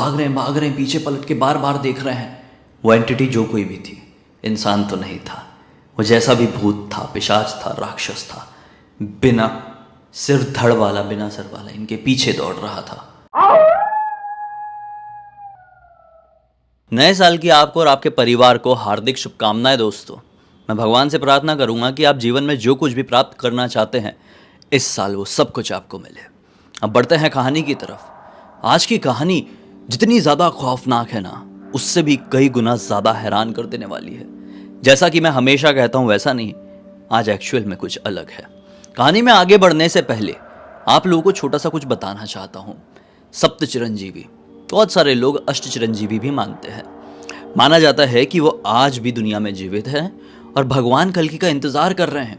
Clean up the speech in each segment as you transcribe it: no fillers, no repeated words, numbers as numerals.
भाग रहे हैं, पीछे पलट के बार बार देख रहे हैं। वो एंटिटी जो कोई भी थी, इंसान तो नहीं था। वो जैसा भी भूत था, पिशाच था, राक्षस था, बिना सिर धड़ वाला, बिना सर वाला, इनके पीछे दौड़ रहा था। नए साल की आपको और आपके परिवार को हार्दिक शुभकामनाएं दोस्तों। मैं भगवान से प्रार्थना करूंगा कि आप जीवन में जो कुछ भी प्राप्त करना चाहते हैं, इस साल वो सब कुछ आपको मिले। अब बढ़ते हैं कहानी की तरफ। आज की कहानी जितनी ज़्यादा खौफनाक है ना, उससे भी कई गुना ज़्यादा हैरान कर देने वाली है। जैसा कि मैं हमेशा कहता हूँ वैसा नहीं, आज एक्चुअल में कुछ अलग है। कहानी में आगे बढ़ने से पहले आप लोगों को छोटा सा कुछ बताना चाहता हूँ। सप्त चिरंजीवी, बहुत सारे लोग अष्ट चिरंजीवी भी मानते हैं। माना जाता है कि वो आज भी दुनिया में जीवित हैं और भगवान कल्कि का इंतज़ार कर रहे हैं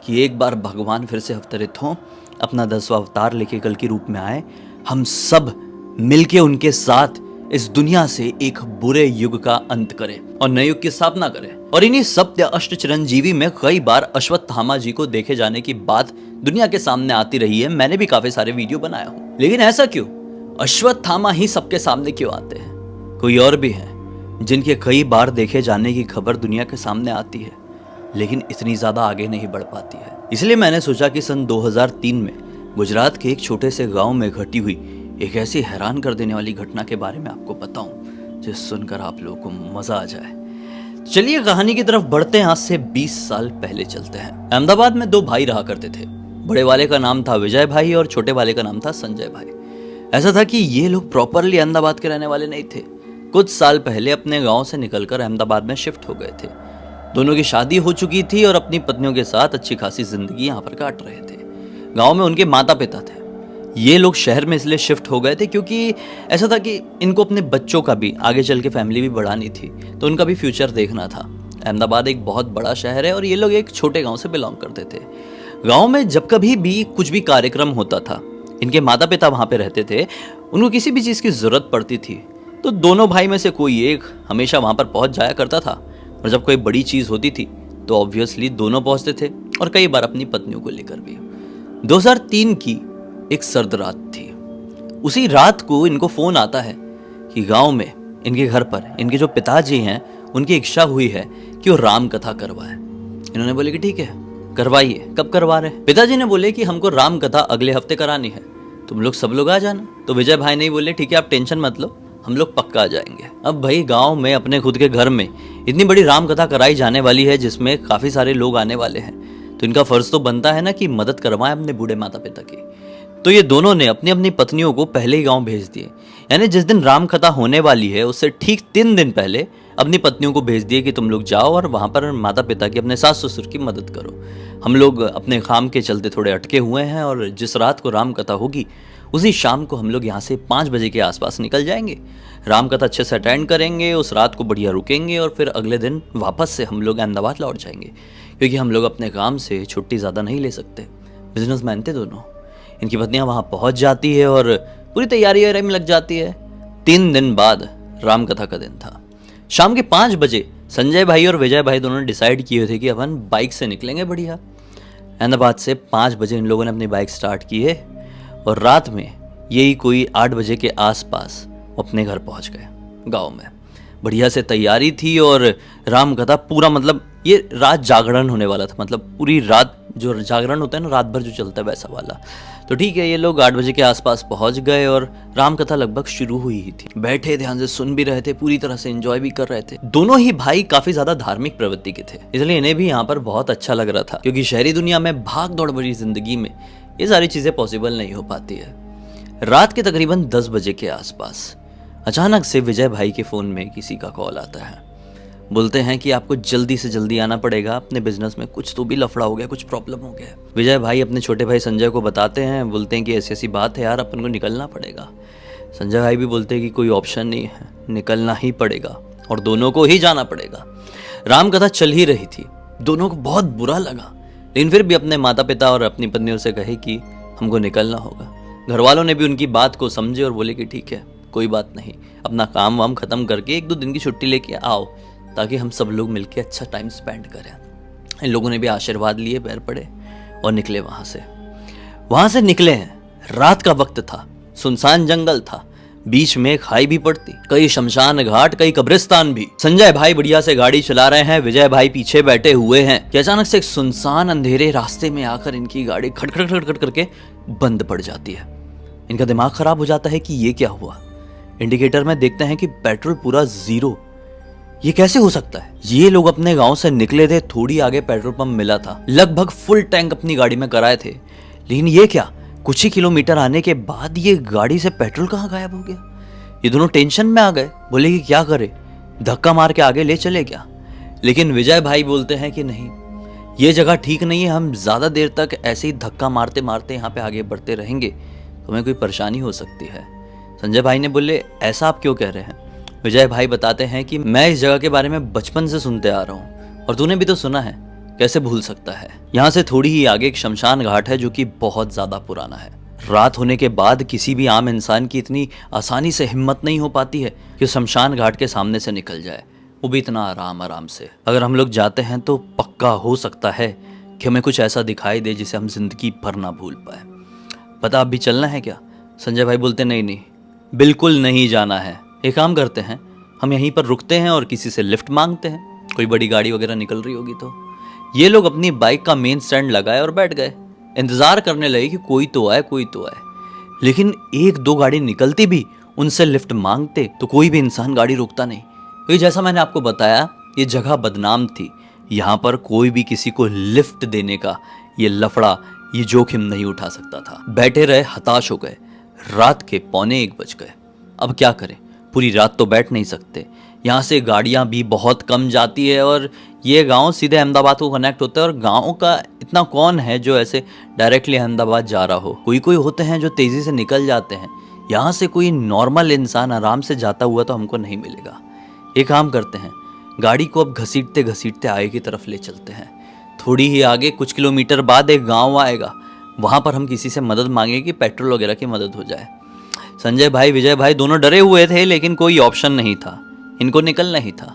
कि एक बार भगवान फिर से अवतरित हों, अपना 10वां अवतार लेके कल्कि रूप में आए, हम सब मिलके उनके साथ इस दुनिया से एक बुरे युग का अंत करें और नए युग की स्थापना करें। और इन्हीं सप्त अष्ट चिरंजीवी में कई बार अश्वत्थामा जी को देखे जाने की बात दुनिया के सामने आती रही है। मैंने भी काफी सारे वीडियो बनाया हूँ, लेकिन ऐसा क्यों? अश्वत्थामा ही सबके सामने क्यों आते हैं? कोई और भी हैं जिनके कई बार देखे जाने की खबर दुनिया के सामने आती है, लेकिन इतनी ज्यादा आगे नहीं बढ़ पाती है। इसलिए मैंने सोचा कि सन 2003 में गुजरात के एक छोटे से गांव में घटी हुई एक ऐसी हैरान कर देने वाली घटना के बारे में आपको बताऊं, जिस सुनकर आप लोगों को मजा आ जाए। चलिए कहानी की तरफ बढ़ते हैं। आज से 20 साल पहले चलते हैं। अहमदाबाद में 2 भाई रहा करते थे। बड़े वाले का नाम था विजय भाई और छोटे वाले का नाम था संजय भाई। ऐसा था कि ये लोग प्रॉपरली अहमदाबाद के रहने वाले नहीं थे। कुछ साल पहले अपने गांव से निकलकर अहमदाबाद में शिफ्ट हो गए थे। दोनों की शादी हो चुकी थी और अपनी पत्नियों के साथ अच्छी खासी जिंदगी यहाँ पर काट रहे थे। गांव में उनके माता पिता थे। ये लोग शहर में इसलिए शिफ्ट हो गए थे क्योंकि ऐसा था कि इनको अपने बच्चों का भी आगे चल के फैमिली भी बढ़ानी थी, तो उनका भी फ्यूचर देखना था। अहमदाबाद एक बहुत बड़ा शहर है और ये लोग एक छोटे गांव से बिलोंग करते थे। गांव में जब कभी भी कुछ भी कार्यक्रम होता था, इनके माता पिता वहाँ पे रहते थे, उनको किसी भी चीज़ की ज़रूरत पड़ती थी तो दोनों भाई में से कोई एक हमेशा वहाँ पर पहुँच जाया करता था। और जब कोई बड़ी चीज़ होती थी तो ऑब्वियसली दोनों पहुँचते थे, और कई बार अपनी पत्नियों को लेकर भी। 2003 की एक सर्द रात थी। उसी रात को इनको फोन आता है कि गांव में इनके घर पर इनके जो पिताजी हैं, उनकी इच्छा हुई है कि वो राम कथा करवाएं। इन्होंने बोले कि ठीक है करवाइए। कब करवा रहे हैं? पिताजी ने बोले कि हमको राम कथा अगले हफ्ते करानी है, तुम लोग सब लोग आ जाना। तो विजय भाई नहीं बोले ठीक है आप टेंशन मत लो, हम लोग पक्का आ जाएंगे। अब भाई गाँव में अपने खुद के घर में इतनी बड़ी राम कथा कराई जाने वाली है जिसमें काफी सारे लोग आने वाले हैं, तो इनका फर्ज तो बनता है ना कि मदद करवाएं अपने बूढ़े माता पिता की। तो ये दोनों ने अपनी अपनी पत्नियों को पहले ही गांव भेज दिए। यानी जिस दिन राम कथा होने वाली है उससे ठीक 3 दिन पहले अपनी पत्नियों को भेज दिए कि तुम लोग जाओ और वहां पर माता पिता की, अपने सास ससुर की मदद करो। हम लोग अपने काम के चलते थोड़े अटके हुए हैं और जिस रात को राम कथा होगी उसी शाम को हम लोग यहाँ से 5 बजे के आसपास निकल जाएंगे। राम कथा अच्छे से अटेंड करेंगे, उस रात को बढ़िया रुकेंगे और फिर अगले दिन वापस से हम लोग अहमदाबाद लौट जाएंगे, क्योंकि हम लोग अपने काम से छुट्टी ज़्यादा नहीं ले सकते। बिजनेसमैन थे दोनों। इनकी पत्नियां वहां पहुंच जाती है और पूरी तैयारी में लग जाती है। 3 दिन बाद राम कथा का दिन था। शाम के 5 बजे संजय भाई और विजय भाई दोनों ने डिसाइड किए थे कि अपन बाइक से निकलेंगे बढ़िया। अहमदाबाद से 5 बजे इन लोगों ने अपनी बाइक स्टार्ट की है और रात में यही कोई 8 बजे के आसपास अपने घर पहुंच गए। गाँव में बढ़िया से तैयारी थी और राम कथा पूरा, मतलब ये रात जागरण होने वाला था, मतलब पूरी रात जो जागरण होता है ना रात भर जो चलता है वैसा वाला। तो ठीक है, ये लोग 8 बजे के आसपास पहुंच गए और राम कथा लगभग शुरू हुई ही थी। बैठे ध्यान से सुन भी रहे थे, पूरी तरह से एंजॉय भी कर रहे थे। दोनों ही भाई काफी ज्यादा धार्मिक प्रवृत्ति के थे, इसलिए इन्हें भी यहाँ पर बहुत अच्छा लग रहा था, क्योंकि शहरी दुनिया में भाग दौड़ भरी जिंदगी में ये सारी चीजें पॉसिबल नहीं हो पाती है। रात के तकरीबन 10 बजे के आसपास अचानक से विजय भाई के फोन में किसी का कॉल आता है। बोलते हैं कि आपको जल्दी से जल्दी आना पड़ेगा, अपने बिजनेस में कुछ तो भी लफड़ा हो गया, कुछ प्रॉब्लम हो गया। विजय भाई अपने छोटे भाई संजय को बताते हैं, बोलते हैं कि ऐसी ऐसी बात है यार, अपन को निकलना पड़ेगा। संजय भाई भी बोलते हैं कि कोई ऑप्शन नहीं है, निकलना ही पड़ेगा और दोनों को ही जाना पड़ेगा। राम कथा चल ही रही थी, दोनों को बहुत बुरा लगा, लेकिन फिर भी अपने माता पिता और अपनी पत्नियों से कहे कि हमको निकलना होगा। घर वालों ने भी उनकी बात को समझे और बोले कि ठीक है कोई बात नहीं, अपना काम वाम खत्म करके 1-2 दिन की छुट्टी लेके आओ, ताकि हम सब लोग मिलके अच्छा टाइम स्पेंड करें। इन लोगों ने भी आशीर्वाद लिए, पैर पड़े और निकले वहाँ से निकले हैं। रात का वक्त था, सुनसान जंगल था, बीच में खाई भी पड़ती, कई शमशान घाट, कई कब्रिस्तान भी। संजय भाई बढ़िया से गाड़ी चला रहे हैं, विजय भाई पीछे बैठे हुए हैं कि अचानक से एक सुनसान अंधेरे रास्ते में आकर इनकी गाड़ी खटखट खटखट करके बंद पड़ जाती है। इनका दिमाग खराब हो जाता है कि ये क्या हुआ। इंडिकेटर में देखते हैं कि पेट्रोल पूरा जीरो। ये कैसे हो सकता है? ये लोग अपने गांव से निकले थे, थोड़ी आगे पेट्रोल पंप मिला था, लगभग फुल टैंक अपनी गाड़ी में कराए थे, लेकिन ये क्या, कुछ ही किलोमीटर आने के बाद ये गाड़ी से पेट्रोल कहाँ गायब हो गया। ये दोनों टेंशन में आ गए, बोले कि क्या करे, धक्का मार के आगे ले चले क्या। लेकिन विजय भाई बोलते हैं कि नहीं, ये जगह ठीक नहीं है, हम ज्यादा देर तक ऐसे ही धक्का मारते मारते यहाँ पे आगे बढ़ते रहेंगे तो हमें कोई परेशानी हो सकती है। संजय भाई ने बोले ऐसा आप क्यों कह रहे हैं? विजय भाई बताते हैं कि मैं इस जगह के बारे में बचपन से सुनते आ रहा हूँ और तूने भी तो सुना है, कैसे भूल सकता है। यहाँ से थोड़ी ही आगे एक शमशान घाट है जो कि बहुत ज्यादा पुराना है। रात होने के बाद किसी भी आम इंसान की इतनी आसानी से हिम्मत नहीं हो पाती है कि शमशान घाट के सामने से निकल जाए, वो भी इतना आराम से। अगर हम लोग जाते हैं तो पक्का हो सकता है कि हमें कुछ ऐसा दिखाई दे जिसे हम जिंदगी भर ना भूल पाए। पता अभी चलना है क्या? संजय भाई बोलते नहीं, बिल्कुल नहीं जाना है। एक काम करते हैं, हम यहीं पर रुकते हैं और किसी से लिफ्ट मांगते हैं, कोई बड़ी गाड़ी वगैरह निकल रही होगी तो। ये लोग अपनी बाइक का मेन स्टैंड लगाए और बैठ गए, इंतजार करने लगे कि कोई तो आए कोई तो आए। लेकिन एक दो गाड़ी निकलती भी, उनसे लिफ्ट मांगते तो कोई भी इंसान गाड़ी रोकता नहीं, क्योंकि जैसा मैंने आपको बताया ये जगह बदनाम थी। यहाँ पर कोई भी किसी को लिफ्ट देने का ये लफड़ा, ये जोखिम नहीं उठा सकता था। बैठे रहे, हताश हो गए। रात के 1:45 बज गए। अब क्या करें, पूरी रात तो बैठ नहीं सकते। यहाँ से गाड़ियाँ भी बहुत कम जाती है और ये गांव सीधे अहमदाबाद को कनेक्ट होता है, और गांव का इतना कौन है जो ऐसे डायरेक्टली अहमदाबाद जा रहा हो। कोई होते हैं जो तेज़ी से निकल जाते हैं। यहाँ से कोई नॉर्मल इंसान आराम से जाता हुआ तो हमको नहीं मिलेगा। एक काम करते हैं, गाड़ी को अब घसीटते घसीटते आगे की तरफ ले चलते हैं। थोड़ी ही आगे कुछ किलोमीटर बाद एक गाँव आएगा, वहाँ पर हम किसी से मदद मांगेंगे कि पेट्रोल वगैरह की मदद हो जाए। संजय भाई विजय भाई दोनों डरे हुए थे, लेकिन कोई ऑप्शन नहीं था, इनको निकलना ही था।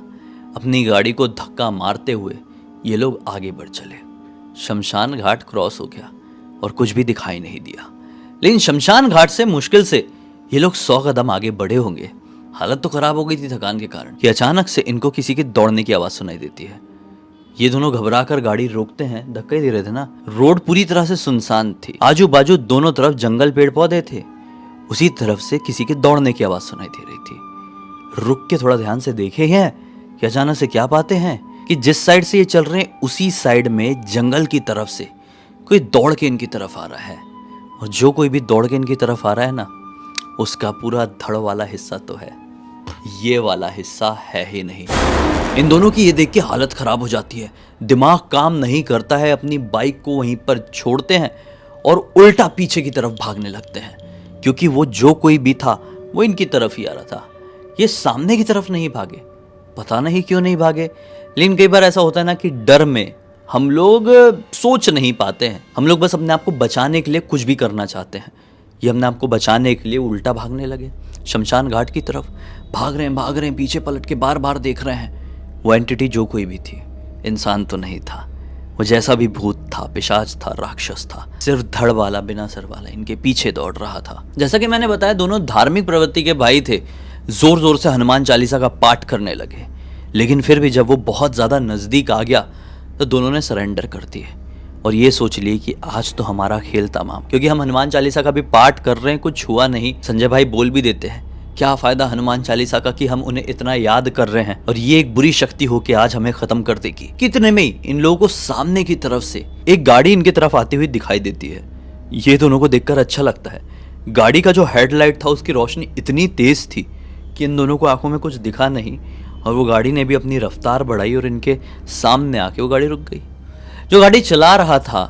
अपनी गाड़ी को धक्का मारते हुए ये लोग आगे बढ़ चले। शमशान घाट क्रॉस हो गया और कुछ भी दिखाई नहीं दिया, लेकिन शमशान घाट से मुश्किल से ये लोग 100 कदम आगे बढ़े होंगे। हालत तो खराब हो गई थी थकान के कारण कि अचानक से इनको किसी के दौड़ने की आवाज़ सुनाई देती है। ये दोनों घबराकर गाड़ी रोकते हैं, धक्का ही दे रहे थे ना। रोड पूरी तरह से सुनसान थी, आजू बाजू दोनों तरफ जंगल पेड़ पौधे थे। उसी तरफ से किसी के दौड़ने की आवाज़ सुनाई दे रही थी। रुक के थोड़ा ध्यान से देखे हैं कि अचानक से क्या पाते हैं कि जिस साइड से ये चल रहे हैं उसी साइड में जंगल की तरफ से कोई दौड़ के इनकी तरफ आ रहा है। और जो कोई भी दौड़ के इनकी तरफ आ रहा है ना, उसका पूरा धड़ वाला हिस्सा तो है, ये वाला हिस्सा है ही नहीं। इन दोनों की ये देख के हालत खराब हो जाती है, दिमाग काम नहीं करता है। अपनी बाइक को वहीं पर छोड़ते हैं और उल्टा पीछे की तरफ भागने लगते हैं, क्योंकि वो जो कोई भी था वो इनकी तरफ ही आ रहा था। ये सामने की तरफ नहीं भागे, पता नहीं क्यों नहीं भागे। लेकिन कई बार ऐसा होता है ना कि डर में हम लोग सोच नहीं पाते हैं, हम लोग बस अपने आप को बचाने के लिए कुछ भी करना चाहते हैं। ये अपने आप को बचाने के लिए उल्टा भागने लगे, शमशान घाट की तरफ भाग रहे हैं, पीछे पलट के बार बार देख रहे हैं। वो एंटिटी जो कोई भी थी, इंसान तो नहीं था, वो जैसा भी भूत था, पिशाच था, राक्षस था, सिर्फ धड़ वाला बिना सर वाला इनके पीछे दौड़ रहा था। जैसा कि मैंने बताया, दोनों धार्मिक प्रवृत्ति के भाई थे, जोर जोर से हनुमान चालीसा का पाठ करने लगे। लेकिन फिर भी जब वो बहुत ज्यादा नजदीक आ गया तो दोनों ने सरेंडर कर दिए और ये सोच लिए कि आज तो हमारा खेल तमाम, क्योंकि हम हनुमान चालीसा का भी पाठ कर रहे हैं, कुछ हुआ नहीं। संजय भाई बोल भी देते हैं, क्या फायदा हनुमान चालीसा का कि हम उन्हें इतना याद कर रहे हैं और ये एक बुरी शक्ति हो के आज हमें खत्म कर देगी। कितने में ही इन लोगों को सामने की तरफ से एक गाड़ी इनकी तरफ आती हुई दिखाई देती है। ये दोनों को देखकर अच्छा लगता है। गाड़ी का जो हेडलाइट था उसकी रोशनी इतनी तेज थी कि इन दोनों को आंखों में कुछ दिखा नहीं, और वो गाड़ी ने भी अपनी रफ्तार बढ़ाई और इनके सामने आके वो गाड़ी रुक गई। जो गाड़ी चला रहा था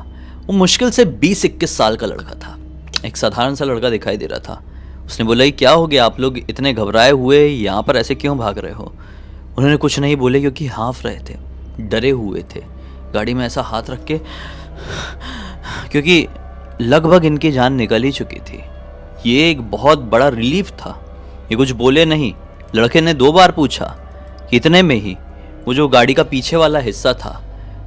वो मुश्किल से 20-21 साल का लड़का था, एक साधारण सा लड़का दिखाई दे रहा था। उसने बोला, क्या हो गया, आप लोग इतने घबराए हुए यहाँ पर ऐसे क्यों भाग रहे हो? उन्होंने कुछ नहीं बोले, क्योंकि हाँफ रहे थे, डरे हुए थे। गाड़ी में ऐसा हाथ रख के, क्योंकि लगभग इनकी जान निकल ही चुकी थी। ये एक बहुत बड़ा रिलीफ था। ये कुछ बोले नहीं। लड़के ने 2 बार पूछा। इतने में ही वो जो गाड़ी का पीछे वाला हिस्सा था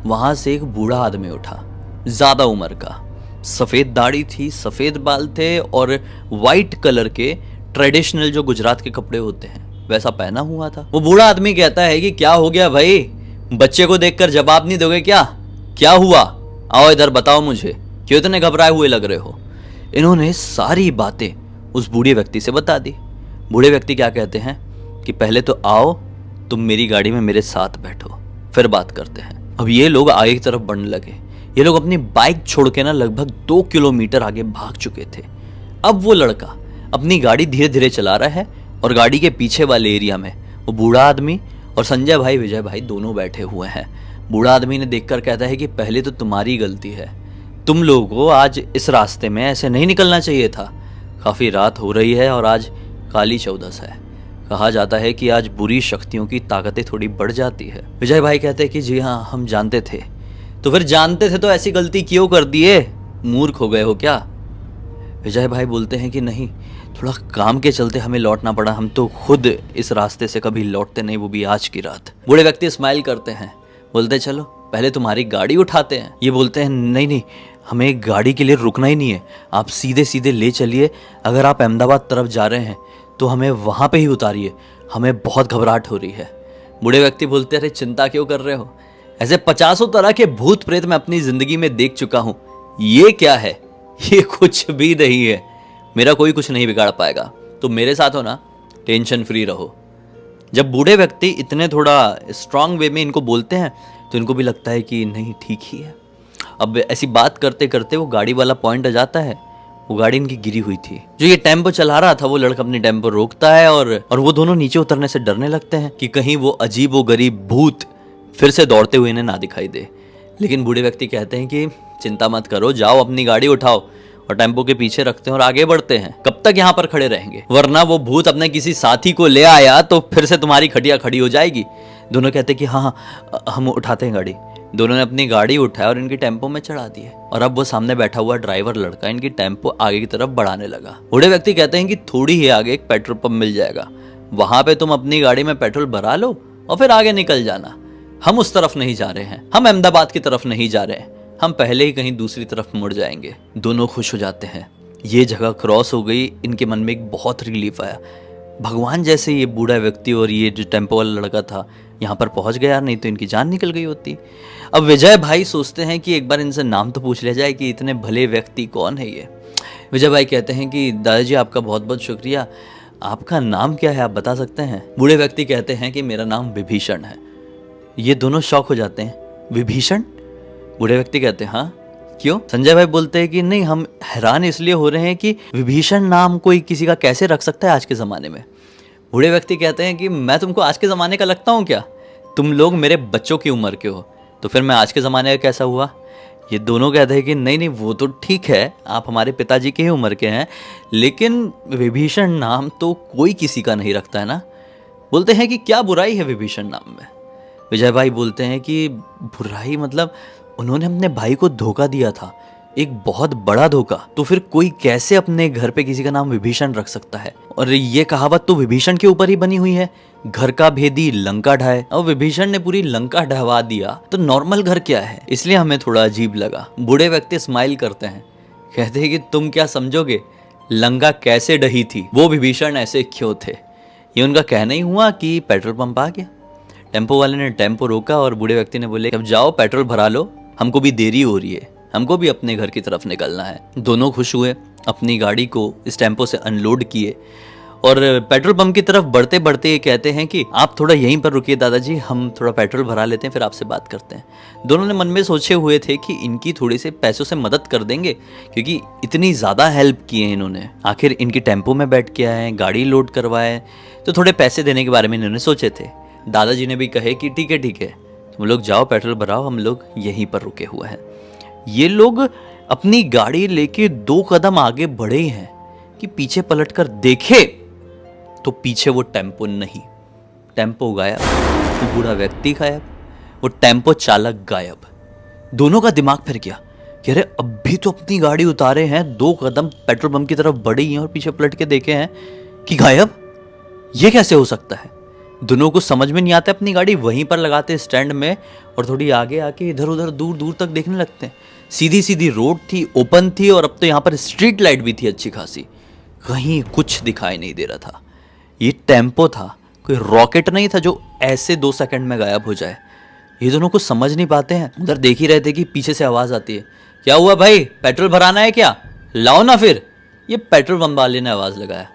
वहां से एक बूढ़ा आदमी उठा, ज्यादा उम्र का, सफेद दाढ़ी थी, सफेद बाल थे और वाइट कलर के ट्रेडिशनल जो गुजरात के कपड़े होते हैं वैसा पहना हुआ था। वो बूढ़ा आदमी कहता है कि क्या हो गया भाई, बच्चे को देखकर जवाब नहीं दोगे क्या? क्या हुआ? आओ इधर बताओ मुझे, क्यों इतने घबराए हुए लग रहे हो? इन्होंने सारी बातें उस बूढ़े व्यक्ति से बता दी। बूढ़े व्यक्ति क्या कहते हैं कि पहले तो आओ, तुम मेरी गाड़ी में मेरे साथ बैठो, फिर बात करते हैं। अब ये लोग आगे की तरफ बढ़ने लगे। ये लोग अपनी बाइक छोड़ के ना लगभग 2 किलोमीटर आगे भाग चुके थे। अब वो लड़का अपनी गाड़ी धीरे धीरे चला रहा है और गाड़ी के पीछे वाले एरिया में वो बूढ़ा आदमी और संजय भाई, विजय भाई दोनों बैठे हुए हैं। बूढ़ा आदमी ने देखकर कहता है कि पहले तो तुम्हारी गलती है, तुम लोगों को आज इस रास्ते में ऐसे नहीं निकलना चाहिए था। काफ़ी रात हो रही है और आज काली चौदस है। कहा जाता है कि आज बुरी शक्तियों की ताकतें थोड़ी बढ़ जाती है। विजय भाई कहते हैं कि जी हाँ, हम जानते थे। तो फिर जानते थे तो ऐसी गलती क्यों कर दिए? मूर्ख हो गए हो क्या? विजय भाई बोलते हैं कि नहीं, थोड़ा काम के चलते हमें लौटना पड़ा, हम तो खुद इस रास्ते से कभी लौटते नहीं, वो भी आज की रात। बूढ़े व्यक्ति स्माइल करते हैं, बोलते चलो पहले तुम्हारी गाड़ी उठाते हैं। ये बोलते हैं नहीं नहीं, हमें गाड़ी के लिए रुकना ही नहीं है, आप सीधे सीधे ले चलिए। अगर आप अहमदाबाद तरफ जा रहे हैं तो हमें वहाँ पे ही उतारिए, हमें बहुत घबराहट हो रही है। बूढ़े व्यक्ति बोलते अरे चिंता क्यों कर रहे हो, ऐसे 50 तरह के भूत प्रेत मैं अपनी जिंदगी में देख चुका हूँ, ये क्या है? ये कुछ भी नहीं है, मेरा कोई कुछ नहीं बिगाड़ पाएगा, तो मेरे साथ हो ना, टेंशन फ्री रहो। जब बूढ़े व्यक्ति इतने थोड़ा स्ट्रांग वे में इनको बोलते हैं तो इनको भी लगता है कि नहीं ठीक ही है। अब ऐसी बात करते करते वो गाड़ी वाला पॉइंट आ जाता है। वो गाड़ी इनकी गिरी हुई थी। जो ये टेम्पो चला रहा था वो लड़का अपनी टेम्पो रोकता है और वो दोनों नीचे उतरने से डरने लगते हैं कि कहीं वो अजीब व गरीब भूत फिर से दौड़ते हुए इन्हें ना दिखाई दे। लेकिन बूढ़े व्यक्ति कहते हैं कि चिंता मत करो, जाओ अपनी गाड़ी उठाओ और टेम्पो के पीछे रखते हैं और आगे बढ़ते हैं। कब तक यहाँ पर खड़े रहेंगे, वरना वो भूत अपने किसी साथी को ले आया तो फिर से तुम्हारी खटिया खड़ी हो जाएगी। दोनों कहते हैं कि हाँ हम उठाते हैं गाड़ी। दोनों ने अपनी गाड़ी उठाया और इनकी टेम्पो में चढ़ा दी है और अब वो सामने बैठा हुआ ड्राइवर लड़का इनकी टेम्पो आगे की तरफ बढ़ाने लगा। बूढ़े व्यक्ति कहते हैं कि थोड़ी ही आगे एक पेट्रोल पंप मिल जाएगा, वहां पे तुम अपनी गाड़ी में पेट्रोल भरा लो और फिर आगे निकल जाना। हम उस तरफ नहीं जा रहे हैं, हम अहमदाबाद की तरफ नहीं जा रहे हैं, हम पहले ही कहीं दूसरी तरफ मुड़ जाएंगे। दोनों खुश हो जाते हैं। ये जगह क्रॉस हो गई, इनके मन में एक बहुत रिलीफ आया। भगवान जैसे ये बूढ़ा व्यक्ति और ये जो टेम्पो वाला लड़का था यहाँ पर पहुंच गया, नहीं तो इनकी जान निकल गई होती। अब विजय भाई सोचते हैं कि एक बार इनसे नाम तो पूछ लिया जाए कि इतने भले व्यक्ति कौन है ये। विजय भाई कहते हैं कि दादाजी आपका बहुत बहुत शुक्रिया, आपका नाम क्या है, आप बता सकते हैं? बूढ़े व्यक्ति कहते हैं कि मेरा नाम विभीषण है। ये दोनों शॉक हो जाते हैं, विभीषण? बूढ़े व्यक्ति कहते हैं हाँ, क्यों? संजय भाई बोलते हैं कि नहीं, हम हैरान इसलिए हो रहे हैं कि विभीषण नाम कोई किसी का कैसे रख सकता है आज के ज़माने में। बूढ़े व्यक्ति कहते हैं कि मैं तुमको आज के ज़माने का लगता हूँ क्या? तुम लोग मेरे बच्चों की उम्र के हो, तो फिर मैं आज के ज़माने का कैसा हुआ? ये दोनों कहते हैं कि नहीं नहीं, वो तो ठीक है, आप हमारे पिताजी की ही उम्र के हैं, लेकिन विभीषण नाम तो कोई किसी का नहीं रखता है ना। बोलते हैं कि क्या बुराई है विभीषण नाम में? विजय भाई बोलते हैं कि बुराई मतलब उन्होंने अपने भाई को धोखा दिया था, एक बहुत बड़ा धोखा। तो फिर कोई कैसे अपने घर पे किसी का नाम विभीषण रख सकता है? और ये कहावत तो विभीषण के ऊपर ही बनी हुई है, घर का भेदी लंका ढाए। और विभीषण ने पूरी लंका ढहवा दिया तो नॉर्मल घर क्या है? इसलिए हमें थोड़ा अजीब लगा। बूढ़े व्यक्ति स्माइल करते हैं, कहते हैं कि तुम क्या समझोगे लंका कैसे ढही थी, वो विभीषण ऐसे क्यों थे? ये उनका कहना ही हुआ कि पेट्रोल पंप आ गया। टेम्पो वाले ने टेम्पो रोका और बूढ़े व्यक्ति ने बोले अब जाओ पेट्रोल भरा लो, हमको भी देरी हो रही है, हमको भी अपने घर की तरफ निकलना है। दोनों खुश हुए, अपनी गाड़ी को इस टेम्पो से अनलोड किए और पेट्रोल पंप की तरफ बढ़ते बढ़ते ये कहते हैं कि आप थोड़ा यहीं पर रुकिए दादाजी, हम थोड़ा पेट्रोल भरा लेते हैं, फिर आपसे बात करते हैं। दोनों ने मन में सोचे हुए थे कि इनकी थोड़ी से पैसों से मदद कर देंगे, क्योंकि इतनी ज़्यादा हेल्प की है इन्होंने, आखिर इनकी टेम्पो में बैठ के आए, गाड़ी लोड करवाए, तो थोड़े पैसे देने के बारे में इन्होंने सोचे थे। दादाजी ने भी कहे कि ठीक है, तुम लोग जाओ पेट्रोल भराओ, हम लोग यहीं पर रुके हुए हैं। ये लोग अपनी गाड़ी लेके 2 कदम आगे बढ़े हैं कि पीछे पलटकर देखे तो पीछे वो टेम्पो नहीं, टेम्पो गायब, वो बूढ़ा व्यक्ति गायब, वो टेम्पो चालक गायब। दोनों का दिमाग फिर गया कि अरे अभी तो अपनी गाड़ी उतारे हैं, 2 कदम पेट्रोल पंप की तरफ बढ़े हैं और पीछे पलट के देखे हैं कि गायब, ये कैसे हो सकता है? दोनों को समझ में नहीं आता। अपनी गाड़ी वहीं पर लगाते स्टैंड में और थोड़ी आगे आके इधर उधर दूर दूर तक देखने लगते हैं। सीधी सीधी रोड थी, ओपन थी और अब तो यहाँ पर स्ट्रीट लाइट भी थी अच्छी खासी। कहीं कुछ दिखाई नहीं दे रहा था। ये टेम्पो था, कोई रॉकेट नहीं था जो ऐसे 2 सेकंड में गायब हो जाए। ये दोनों कुछ समझ नहीं पाते हैं। उधर देख ही रहे थे कि पीछे से आवाज़ आती है, क्या हुआ भाई, पेट्रोल भराना है क्या, लाओ ना फिर। ये पेट्रोल पंप वाले ने आवाज़ लगाया।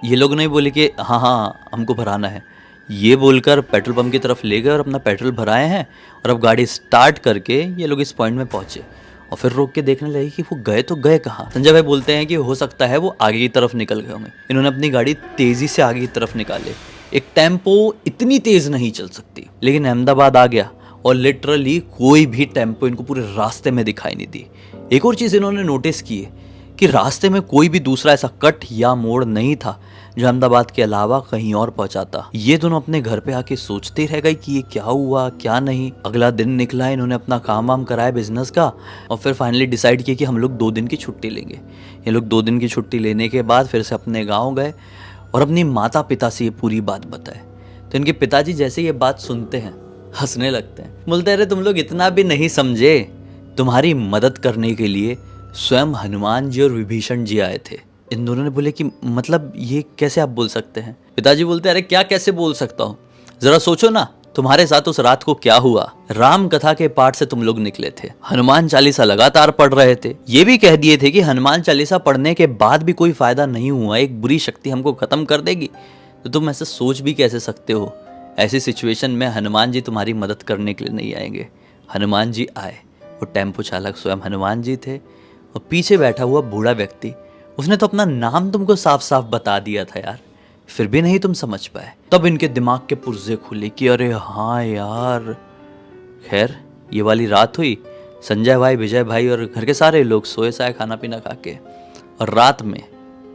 ये लोग नहीं बोले कि हाँ हाँ हमको भराना है। ये बोलकर पेट्रोल पंप की तरफ ले गए और अपना पेट्रोल भराए हैं। और अब गाड़ी स्टार्ट करके ये लोग इस पॉइंट में पहुंचे और फिर रोक के देखने लगे कि वो गए तो गए कहाँ। संजय भाई बोलते हैं कि हो सकता है वो आगे की तरफ निकल गए होंगे। इन्होंने अपनी गाड़ी तेज़ी से आगे की तरफ निकाले। एक टेम्पो इतनी तेज़ नहीं चल सकती, लेकिन अहमदाबाद आ गया और लिटरली कोई भी टेम्पो इनको पूरे रास्ते में दिखाई नहीं दी। एक और चीज़ इन्होंने नोटिस की है कि रास्ते में कोई भी दूसरा ऐसा कट या मोड़ नहीं था जो अहमदाबाद के अलावा कहीं और पहुंचाता। ये दोनों अपने घर पे आके सोचते रह गए कि ये क्या हुआ क्या नहीं। अगला दिन निकला, इन्होंने अपना काम वाम कराया बिजनेस का और फिर फाइनली डिसाइड किया कि हम लोग 2 दिन की छुट्टी लेंगे। ये लोग 2 दिन की छुट्टी लेने के बाद फिर से अपने गाँव गए और अपनी माता पिता से ये पूरी बात बताए। तो इनके पिताजी जैसे ये बात सुनते हैं हंसने लगते हैं, बोलते हैं अरे तुम लोग इतना भी नहीं समझे, तुम्हारी मदद करने के लिए स्वयं हनुमान जी और विभीषण जी आए थे। इन दोनों ने बोले कि मतलब ये कैसे आप बोल सकते हैं। पिताजी बोलते हैं अरे क्या कैसे बोल सकता हूँ, जरा सोचो ना तुम्हारे साथ उस रात को क्या हुआ। राम कथा के पाठ से तुम लोग निकले थे, हनुमान चालीसा लगातार पढ़ रहे थे, ये भी कह दिए थे कि हनुमान चालीसा पढ़ने के बाद भी कोई फायदा नहीं हुआ, एक बुरी शक्ति हमको खत्म कर देगी। तो तुम ऐसे सोच भी कैसे सकते हो। ऐसी सिचुएशन में हनुमान जी तुम्हारी मदद करने के लिए नहीं आएंगे। हनुमान जी आए, वो टेम्पो चालक स्वयं हनुमान जी थे और पीछे बैठा हुआ बूढ़ा व्यक्ति, उसने तो अपना नाम तुमको साफ साफ बता दिया था यार, फिर भी नहीं तुम समझ पाए। तब इनके दिमाग के पुर्जे खुले कि अरे हाँ यार। खैर ये वाली रात हुई, संजय भाई, विजय भाई और घर के सारे लोग सोए साए खाना पीना खा के। और रात में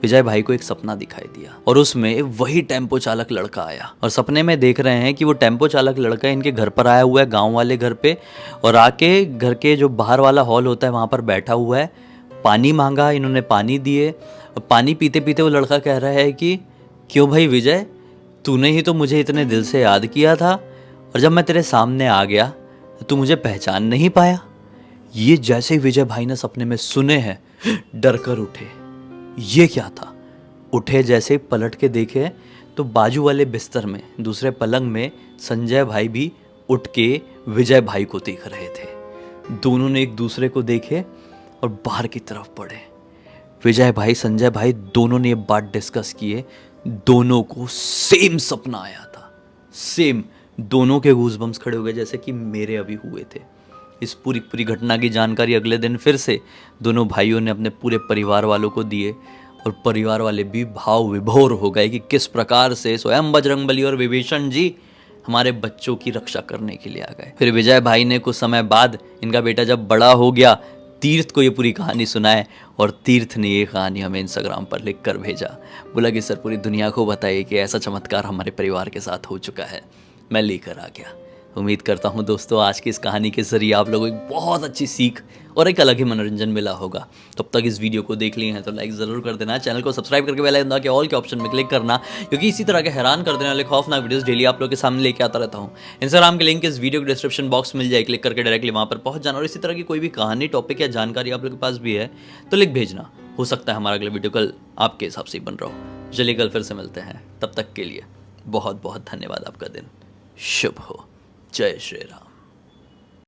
विजय भाई को एक सपना दिखाई दिया और उसमें वही टेम्पो चालक लड़का आया। और सपने में देख रहे हैं कि वो टेम्पो चालक लड़का इनके घर पर आया हुआ है, गाँव वाले घर पे, और आके घर के जो बाहर वाला हॉल होता है वहाँ पर बैठा हुआ है। पानी मांगा, इन्होंने पानी दिए। पानी पीते पीते वो लड़का कह रहा है कि क्यों भाई विजय, तूने ही तो मुझे इतने दिल से याद किया था और जब मैं तेरे सामने आ गया तो तू मुझे पहचान नहीं पाया। ये जैसे ही विजय भाई ने सपने में सुने हैं, डर कर उठे। ये क्या था, उठे जैसे पलट के देखे तो बाजू वाले बिस्तर में दूसरे पलंग में संजय भाई भी उठ के विजय भाई को देख रहे थे। दोनों ने एक दूसरे को देखे और बाहर की तरफ बढ़े। विजय भाई, संजय भाई दोनों ने ये बात डिस्कस किए। दोनों को सेम सपना आया था, सेम। दोनों के गूज़बम्स खड़े हो गए जैसे कि मेरे अभी हुए थे। इस पूरी घटना की जानकारी अगले दिन फिर से दोनों भाइयों ने अपने पूरे परिवार वालों को दिए और परिवार वाले भी भाव विभोर हो गए कि किस प्रकार से स्वयं बजरंगबली और विभीषण जी हमारे बच्चों की रक्षा करने के लिए आ गए। फिर विजय भाई ने कुछ समय बाद, इनका बेटा जब बड़ा हो गया, तीर्थ को ये पूरी कहानी सुनाए और तीर्थ ने ये कहानी हमें इंस्टाग्राम पर लिख कर भेजा। बोला कि सर पूरी दुनिया को बताइए कि ऐसा चमत्कार हमारे परिवार के साथ हो चुका है। मैं लेकर आ गया। उम्मीद करता हूँ दोस्तों आज की इस कहानी के जरिए आप लोगों को एक बहुत अच्छी सीख और एक अलग ही मनोरंजन मिला होगा। तब तक इस वीडियो को देख लिए हैं तो लाइक ज़रूर कर देना, चैनल को सब्सक्राइब करके बेल आइकन दबा के ऑल के ऑप्शन में क्लिक करना, क्योंकि इसी तरह के हैरान कर देने वाले खौफनाक वीडियोस डेली आप लोगों के सामने लेके आता रहता हूँ। इंस्टाग्राम के लिंक इस वीडियो के डिस्क्रिप्शन बॉक्स मिल जाए, क्लिक करके डायरेक्टली वहाँ पर पहुँच जाना। और इसी तरह की कोई भी कहानी, टॉपिक या जानकारी आप लोग के पास भी है तो लिख भेजना। हो सकता है हमारा अगला वीडियो कल आपके हिसाब से ही बन रहा हो। चलिए कल फिर से मिलते हैं, तब तक के लिए बहुत बहुत धन्यवाद। आपका दिन शुभ हो। जय श्री राम।